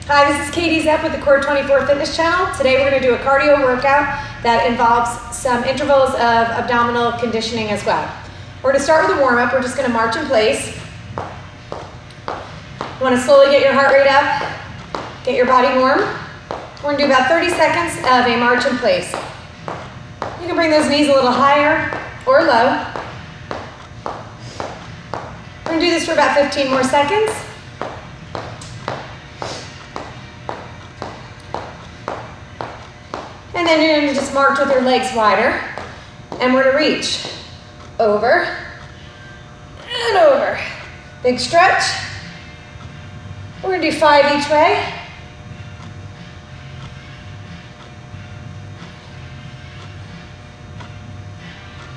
Hi, this is Katie Zepp with the Core 24 Fitness Channel. Today we're going to do a cardio workout that involves some intervals of abdominal conditioning as well. We're going to start with a warm-up. We're just going to march in place. You want to slowly get your heart rate up, get your body warm. We're going to do about 30 seconds of a march in place. You can bring those knees a little higher or low. We're going to do this for about 15 more seconds. And then you're going to just march with your legs wider. And we're going to reach over and over. Big stretch. We're going to do 5 each way.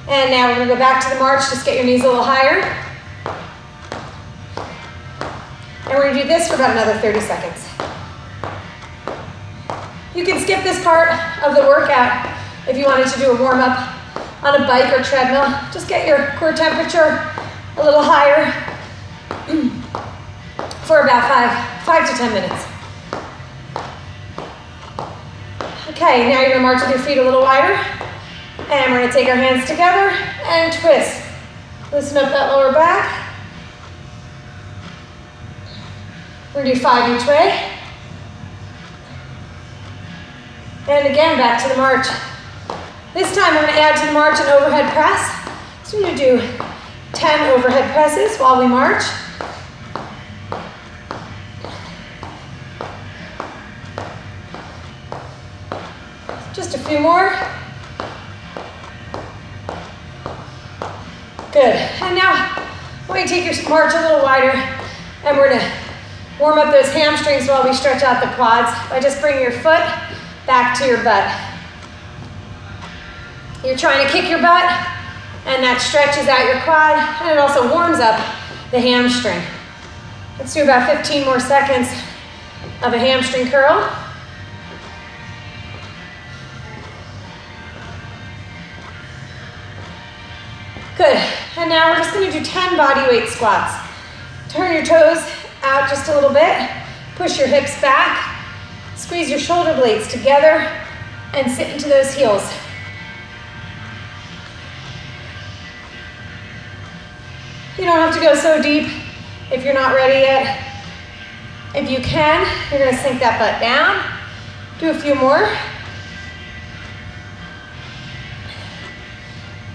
And now we're going to go back to the march. Just get your knees a little higher. And we're going to do this for about another 30 seconds. You can skip this part of the workout if you wanted to do a warm-up on a bike or treadmill. Just get your core temperature a little higher for about 5 to 10 minutes. Okay, now you're going to march with your feet a little wider. And we're going to take our hands together and twist. Loosen up that lower back. We're going to do 5 each way. And again, back to the march. This time we're going to add to the march an overhead press. So we're going to do 10 overhead presses while we march. Just a few more. Good. And now we're going to take your march a little wider, and we're going to warm up those hamstrings while we stretch out the quads by just bringing your foot back to your butt. You're trying to kick your butt, and that stretches out your quad, and it also warms up the hamstring. Let's do about 15 more seconds of a hamstring curl. Good. And now we're just going to do 10 body weight squats. Turn your toes out just a little bit. Push your hips back. Squeeze your shoulder blades together and sit into those heels. You don't have to go so deep if you're not ready yet. If you can, you're going to sink that butt down. Do a few more.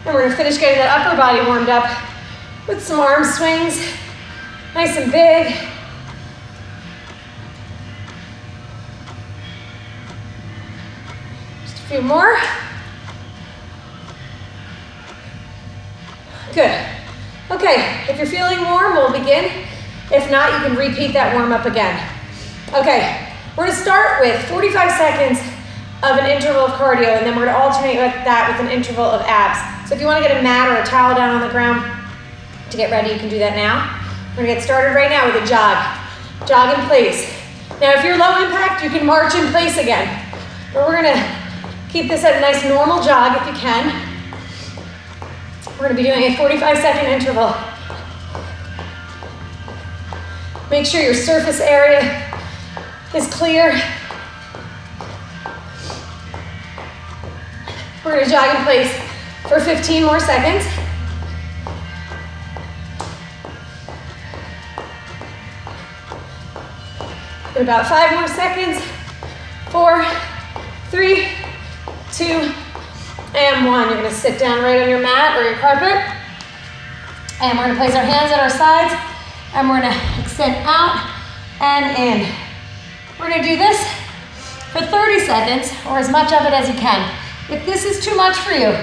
And we're going to finish getting that upper body warmed up with some arm swings. Nice and big. Few more. Good. Okay, if you're feeling warm, we'll begin. If not, you can repeat that warm up again. Okay, we're going to start with 45 seconds of an interval of cardio, and then we're going to alternate with that with an interval of abs. So if you want to get a mat or a towel down on the ground to get ready, you can do that now. We're going to get started right now with a jog. Jog in place. Now, if you're low impact, you can march in place again. But we're going to keep this at a nice normal jog if you can. We're going to be doing a 45-second interval. Make sure your surface area is clear. We're going to jog in place for 15 more seconds. In about 5 more seconds. 4, 3, 2, and 1. You're going to sit down right on your mat or your carpet. And we're going to place our hands at our sides. And we're going to extend out and in. We're going to do this for 30 seconds or as much of it as you can. If this is too much for you,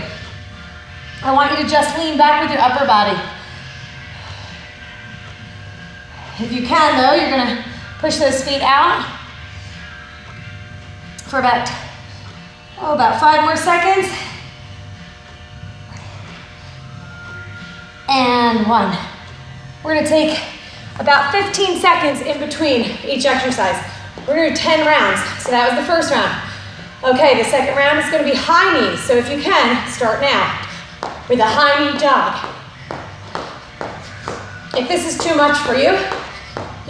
I want you to just lean back with your upper body. If you can, though, you're going to push those feet out for about 5 more seconds. And 1. We're going to take about 15 seconds in between each exercise. We're going to do 10 rounds. So that was the first round. Okay, the second round is going to be high knees. So if you can, start now with a high knee jog. If this is too much for you,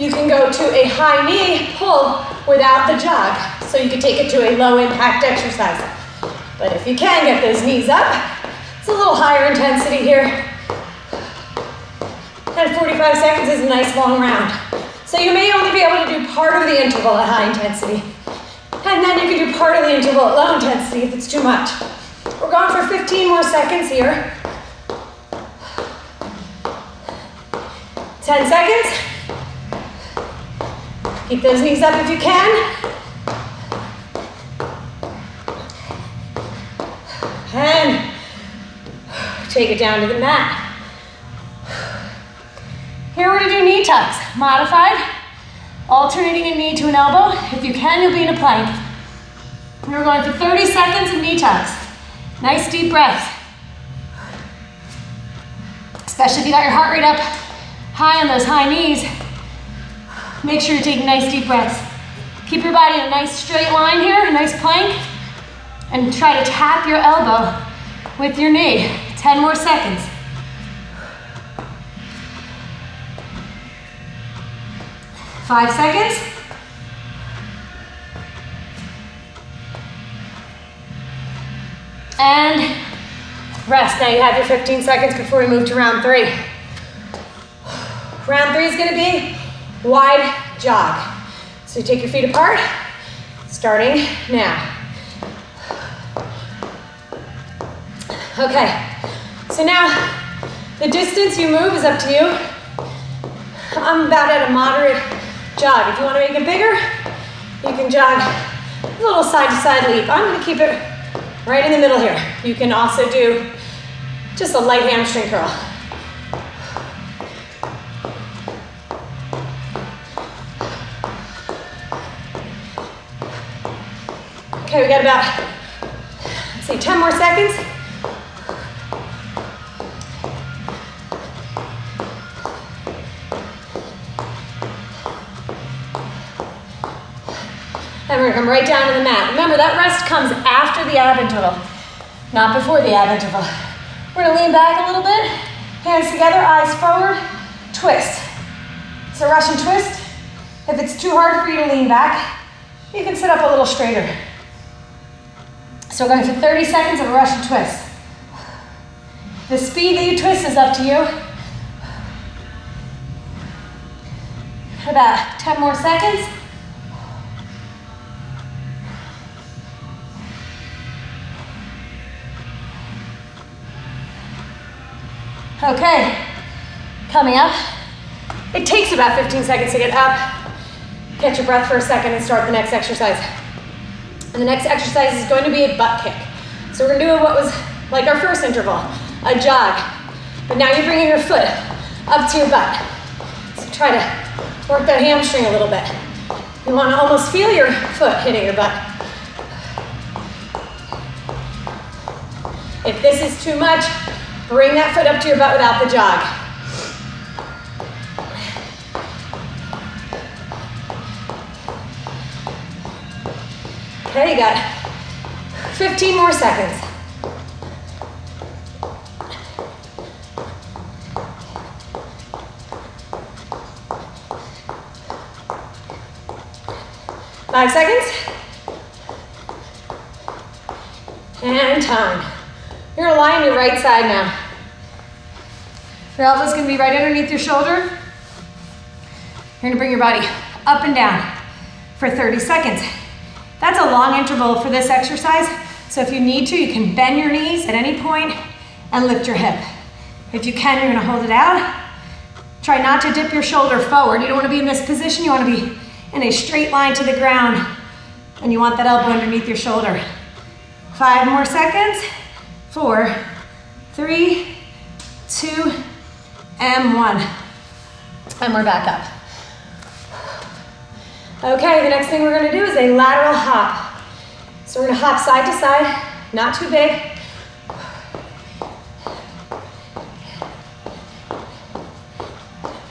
You can go to a high knee pull without the jog. So you can take it to a low impact exercise. But if you can get those knees up, it's a little higher intensity here. And 45 seconds is a nice long round. So you may only be able to do part of the interval at high intensity. And then you can do part of the interval at low intensity if it's too much. We're going for 15 more seconds here. 10 seconds. Keep those knees up if you can. And take it down to the mat. Here we're gonna do knee tucks, modified, alternating a knee to an elbow. If you can, you'll be in a plank. We're going for 30 seconds of knee tucks. Nice deep breaths. Especially if you got your heart rate up high on those high knees. Make sure you're taking nice deep breaths. Keep your body in a nice straight line here, a nice plank. And try to tap your elbow with your knee. 10 more seconds. Five seconds. And rest. Now you have your 15 seconds before we move to round 3. Round 3 is going to be wide jog. So you take your feet apart, starting now. Okay, so now the distance you move is up to you. I'm about at a moderate jog. If you want to make it bigger, you can jog a little side-to-side leap. I'm going to keep it right in the middle here. You can also do just a light hamstring curl. Okay, we got about, let's see, 10 more seconds. And we're gonna come right down to the mat. Remember, that rest comes after the ab interval, not before the ab interval. We're gonna lean back a little bit, hands together, eyes forward, twist. So Russian twist. If it's too hard for you to lean back, you can sit up a little straighter. So we're going for 30 seconds of a Russian twist. The speed that you twist is up to you. About 10 more seconds. Okay, coming up. It takes about 15 seconds to get up. Catch your breath for a second and start the next exercise. And the next exercise is going to be a butt kick. So we're gonna do what was like our first interval, a jog. But now you're bringing your foot up to your butt. So try to work that hamstring a little bit. You wanna almost feel your foot hitting your butt. If this is too much, bring that foot up to your butt without the jog. Okay, you got 15 more seconds. Five seconds. And time. You're gonna lie on your right side now. Your elbow's gonna be right underneath your shoulder. You're gonna bring your body up and down for 30 seconds. That's a long interval for this exercise, so if you need to, you can bend your knees at any point and lift your hip. If you can, you're gonna hold it out. Try not to dip your shoulder forward. You don't wanna be in this position, you wanna be in a straight line to the ground, and you want that elbow underneath your shoulder. 5 more seconds. 4, 3, 2, and 1. And we're back up. Okay, the next thing we're gonna do is a lateral hop. So we're gonna hop side to side, not too big.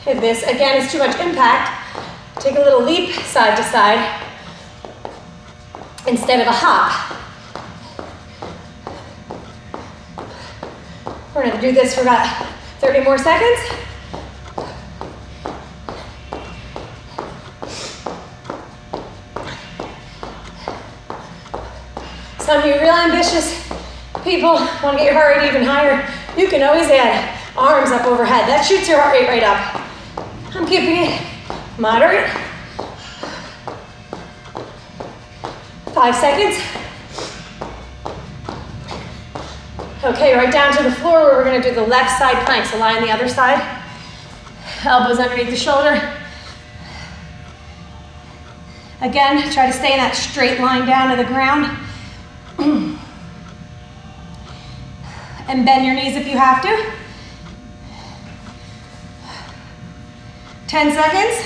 If this, again, is too much impact, take a little leap side to side instead of a hop. We're gonna do this for about 30 more seconds. Some of you real ambitious people want to get your heart rate even higher. You can always add arms up overhead. That shoots your heart rate right up. I'm keeping it moderate. 5 seconds. Okay, right down to the floor where we're gonna do the left side plank. So lie on the other side. Elbows underneath the shoulder. Again, try to stay in that straight line down to the ground. And bend your knees if you have to. 10 seconds.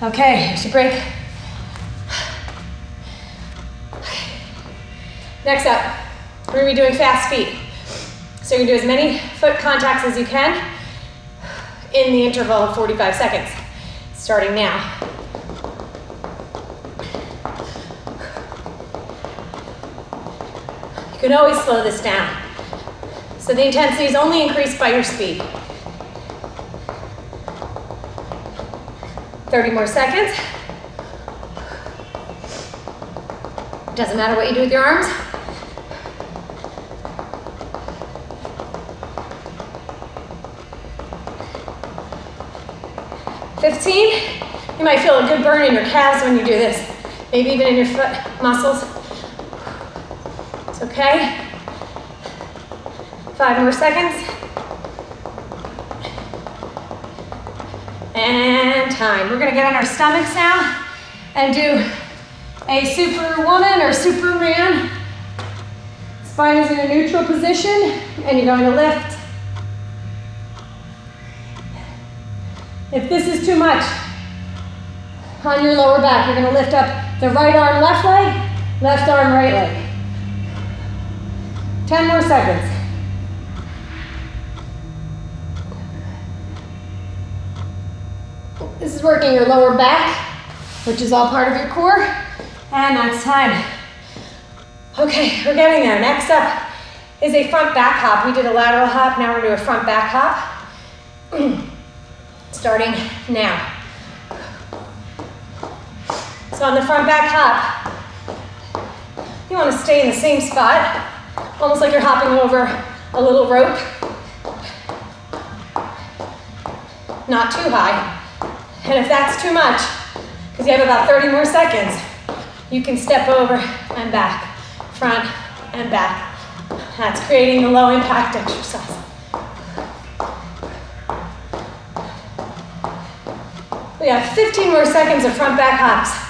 Okay, here's your break. Next up, we're gonna be doing fast feet. So you're gonna do as many foot contacts as you can in the interval of 45 seconds, starting now. You can always slow this down. So the intensity is only increased by your speed. 30 more seconds. Doesn't matter what you do with your arms. You might feel a good burn in your calves when you do this. Maybe even in your foot muscles. It's okay. 5 more seconds. And time. We're gonna get on our stomachs now and do a superwoman or superman. Spine is in a neutral position and you're going to lift. If this is too much on your lower back, you're gonna lift up the right arm, left leg, left arm, right leg. 10 more seconds. This is working your lower back, which is all part of your core, and that's time. Okay, we're getting there. Next up is a front back hop. We did a lateral hop, now we're gonna do a front back hop. Starting now. So on the front back hop, you want to stay in the same spot, almost like you're hopping over a little rope. Not too high. And if that's too much, because you have about 30 more seconds, you can step over and back, front and back. That's creating the low impact exercise. We have 15 more seconds of front back hops.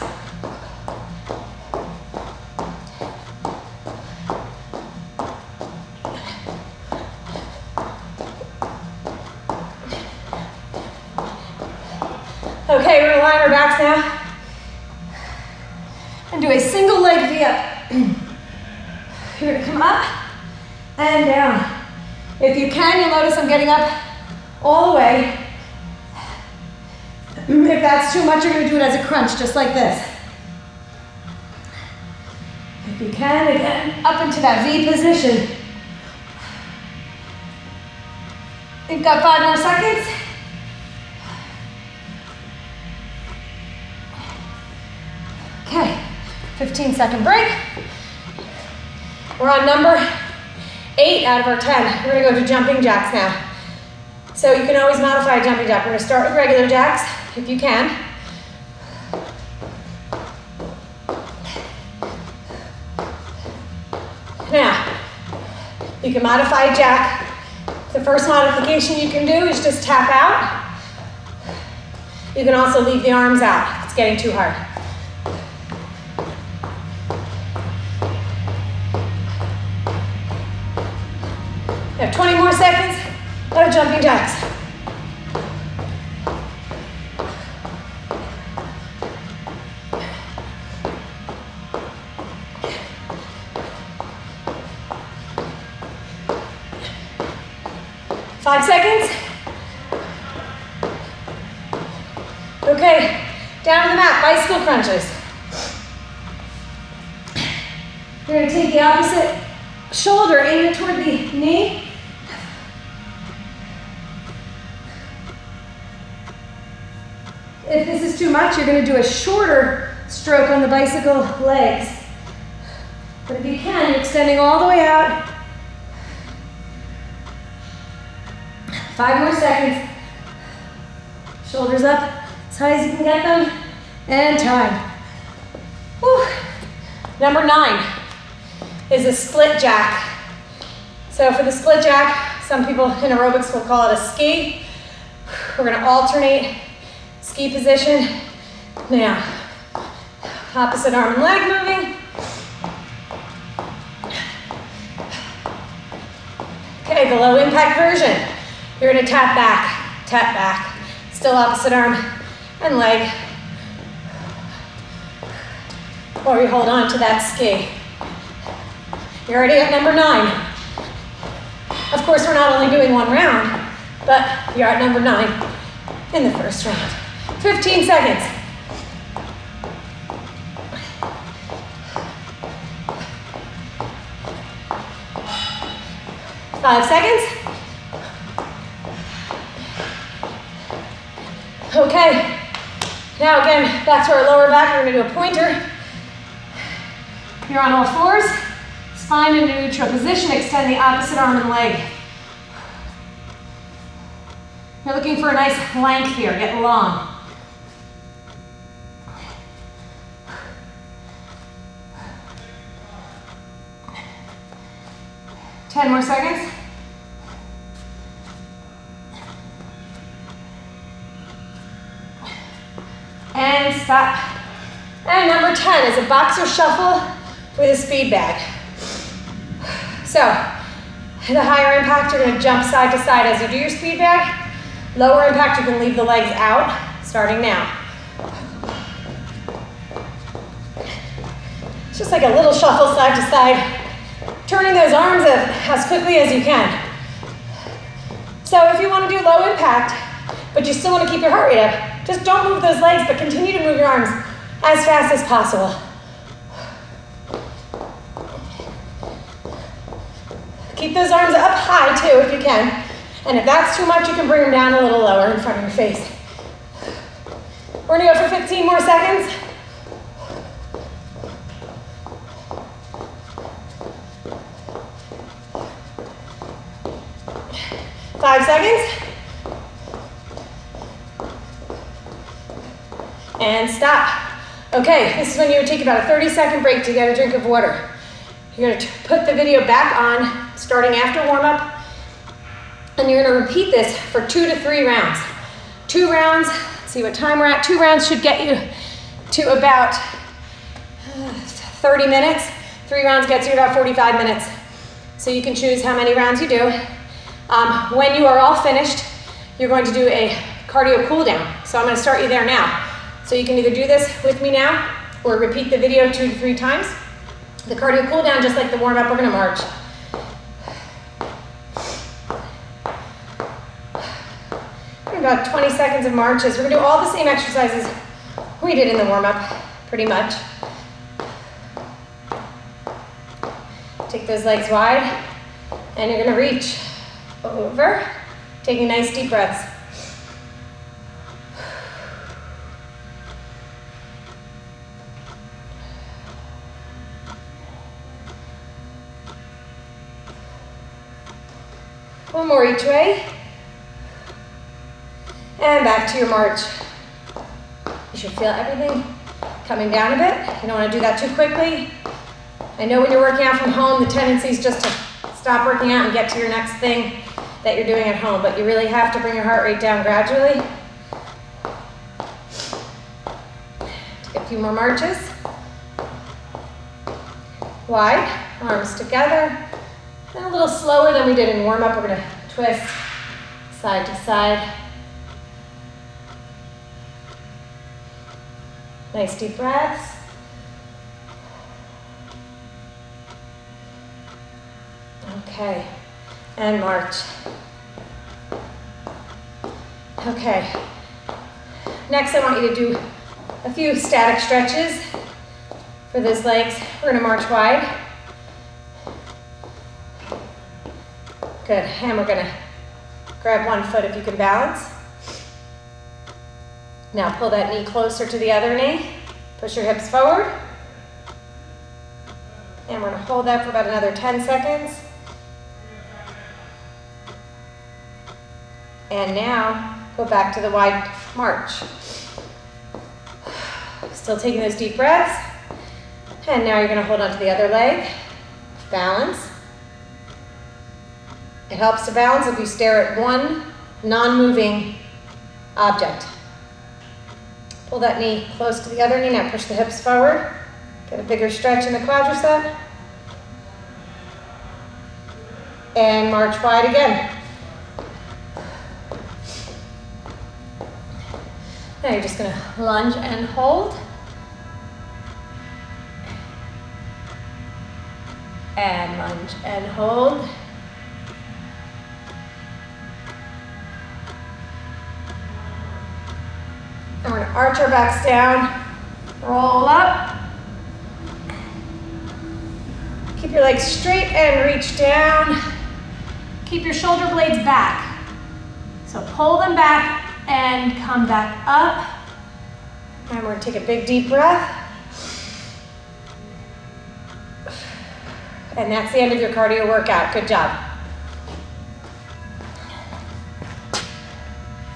Okay, we're gonna line our backs now and do a single leg V up. You're gonna come up and down. If you can, you'll notice I'm getting up all the way. If that's too much, you're gonna do it as a crunch, just like this. If you can, again, up into that V position. You've got 5 more seconds. Okay, 15-second break. We're on number 8 out of our 10. We're gonna go to jumping jacks now. So you can always modify a jumping jack. We're gonna start with regular jacks, if you can. Now, you can modify a jack. The first modification you can do is just tap out. You can also leave the arms out if it's getting too hard. You have 20 more seconds of jumping jacks. Five seconds. Okay, down to the mat, bicycle crunches. You're gonna take the opposite shoulder, aim it toward the knee. too much, you're gonna do a shorter stroke on the bicycle legs. But if you can, you're extending all the way out. 5 more seconds. Shoulders up as high as you can get them. And time. Whew. Number 9 is a split jack. So for the split jack, some people in aerobics will call it a ski. We're gonna alternate ski position. Now, opposite arm and leg moving. Okay, the low impact version. You're gonna tap back. Still opposite arm and leg. Or you hold on to that ski. You're already at number 9. Of course, we're not only doing 1 round, but you're at number 9 in the first round. 15 seconds. 5 seconds. Okay, now again, back to our lower back, we're gonna do a pointer. You're on all fours, spine into neutral position, extend the opposite arm and leg. You're looking for a nice length here, get long. Ten more seconds. And stop. And number 10 is a boxer shuffle with a speed bag. So, the higher impact, you're gonna jump side to side as you do your speed bag. Lower impact, you can leave the legs out, starting now. It's just like a little shuffle side to side, turning those arms as quickly as you can. So if you wanna do low impact, but you still wanna keep your heart rate up, just don't move those legs, but continue to move your arms as fast as possible. Keep those arms up high too if you can. And if that's too much, you can bring them down a little lower in front of your face. We're gonna go for 15 more seconds. Five seconds. And stop. Okay, this is when you would take about a 30-second break to get a drink of water. You're gonna put the video back on, starting after warm-up, and you're gonna repeat this for 2 to 3 rounds. 2 rounds, let's see what time we're at. 2 rounds should get you to about 30 minutes. 3 rounds gets you about 45 minutes. So you can choose how many rounds you do. When you are all finished, you're going to do a cardio cool down. So I'm gonna start you there now. So you can either do this with me now or repeat the video 2 to 3 times. The cardio cool down, just like the warm up, we're gonna march. About 20 seconds of marches. We're gonna do all the same exercises we did in the warm up, pretty much. Take those legs wide, and you're gonna reach over, taking nice deep breaths. One more each way. And back to your march. You should feel everything coming down a bit. You don't want to do that too quickly. I know when you're working out from home, the tendency is just to stop working out and get to your next thing that you're doing at home, but you really have to bring your heart rate down gradually. Take a few more marches. Wide, arms together. And a little slower than we did in warm-up. We're gonna twist side to side. Nice deep breaths. Okay, and march. Okay, next I want you to do a few static stretches for those legs. We're gonna march wide. Good, and we're gonna grab one foot if you can balance. Now pull that knee closer to the other knee. Push your hips forward. And we're gonna hold that for about another 10 seconds. And now go back to the wide march. Still taking those deep breaths. And now you're gonna hold on to the other leg. Balance. It helps to balance if you stare at one non-moving object. Pull that knee close to the other knee. Now push the hips forward. Get a bigger stretch in the quadricep. And march wide again. Now you're just gonna lunge and hold. And lunge and hold. And we're gonna arch our backs down, roll up. Keep your legs straight and reach down. Keep your shoulder blades back. So pull them back and come back up. And we're gonna take a big deep breath. And that's the end of your cardio workout. Good job.